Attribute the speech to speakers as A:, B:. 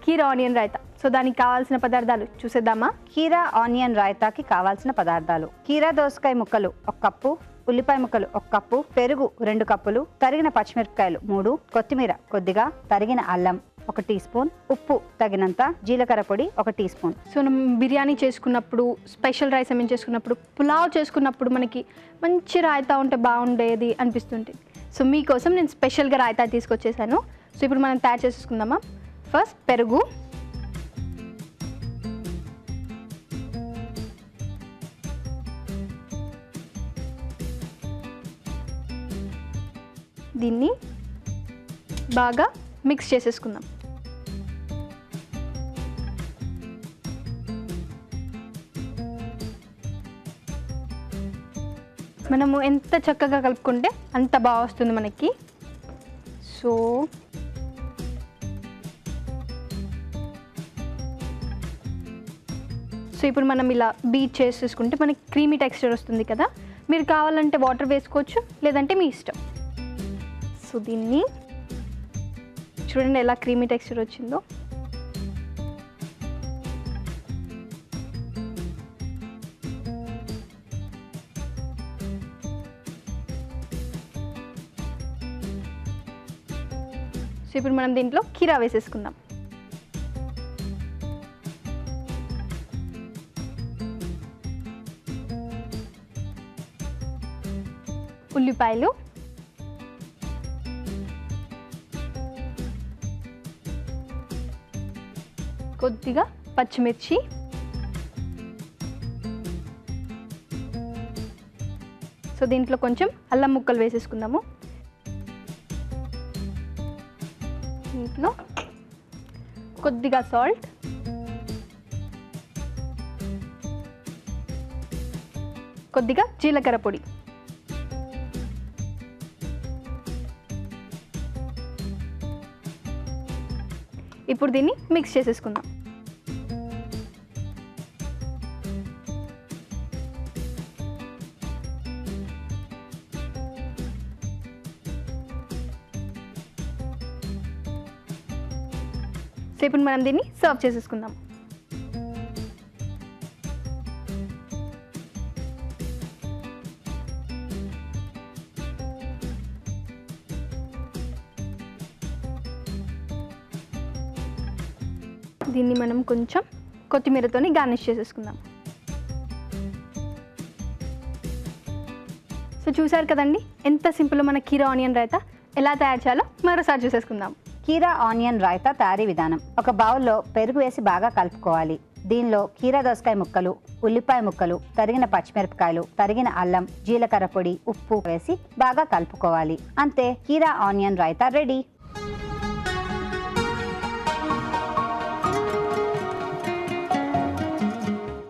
A: కీరా onion raita. So దానికి కావాల్సిన పదార్థాలు చూసేద్దామా?
B: కీరా ఆనియన్ రైతాకి కావాల్సిన పదార్థాలు: కీరా దోసకాయ ముక్కలు 1 కప్పు, ఉల్లిపాయ ముక్కలు 1 కప్పు, పెరుగు 2 కప్పులు, తరిగిన పచ్చిమిరపకాయలు 3, కొత్తిమీర కొద్దిగా, తరిగిన అల్లం 1 టీ స్పూన్, ఉప్పు తగినంత, జీలకర్ర పొడి 1 టీ స్పూన్.
A: సో మనం బిర్యానీ చేసుకున్నప్పుడు, స్పెషల్ రైస్ ఏమైనా చేసుకున్నప్పుడు, పులావ్ చేసుకున్నప్పుడు మనకి మంచి రాయితా ఉంటే బాగుండేది అనిపిస్తుంటుంది. సో మీకోసం నేను స్పెషల్గా రాయితా తీసుకొచ్చేసాను. సో ఇప్పుడు మనం తయారు చేసుకుందామా? ఫస్ట్ పెరుగు, దీన్ని బాగా మిక్స్ చేసేసుకుందాం. మనము ఎంత చక్కగా కలుపుకుంటే అంత బాగా వస్తుంది మనకి. సో ఇప్పుడు మనం ఇలా బీట్ చేసేసుకుంటే మనకి క్రీమీ టెక్స్చర్ వస్తుంది కదా. మీరు కావాలంటే వాటర్ వేసుకోవచ్చు, లేదంటే మీ ఇష్టం. సో దీన్ని చూడండి ఎలా క్రీమీ టెక్స్చర్ వచ్చిందో. సో ఇప్పుడు మనం దీంట్లో కీరా వేసేసుకుందాం. ఉల్లిపాయలు, కొద్దిగా పచ్చిమిర్చి, సో దీంట్లో కొంచెం అల్లం ముక్కలు వేసేసుకుందాము. దీంట్లో కొద్దిగా సాల్ట్, కొద్దిగా జీలకర్ర పొడి, ఇప్పుడు దీన్ని మిక్స్ చేసేసుకుందాం. సో ఇప్పుడు మనం దీన్ని సర్వ్ చేసేసుకుందాం. దీన్ని మనం కొంచెం కొత్తిమీరతోని గార్నిష్ చేసేసుకుందాం. సో చూసారు కదండి ఎంత సింపుల్ మన కీరా ఆనియన్ రైతా. ఎలా తయారు చేయాలో మరోసారి చూసేసుకుందాం.
B: కీరా ఆనియన్ రైతా తయారీ విధానం: ఒక బౌల్లో పెరుగు వేసి బాగా కలుపుకోవాలి. దీనిలో కీరా దోసకాయ ముక్కలు, ఉల్లిపాయ ముక్కలు, తరిగిన పచ్చిమిరపకాయలు, తరిగిన అల్లం, జీలకర్ర పొడి, ఉప్పు వేసి బాగా కలుపుకోవాలి. అంతే, కీరా ఆనియన్ రైతా రెడీ.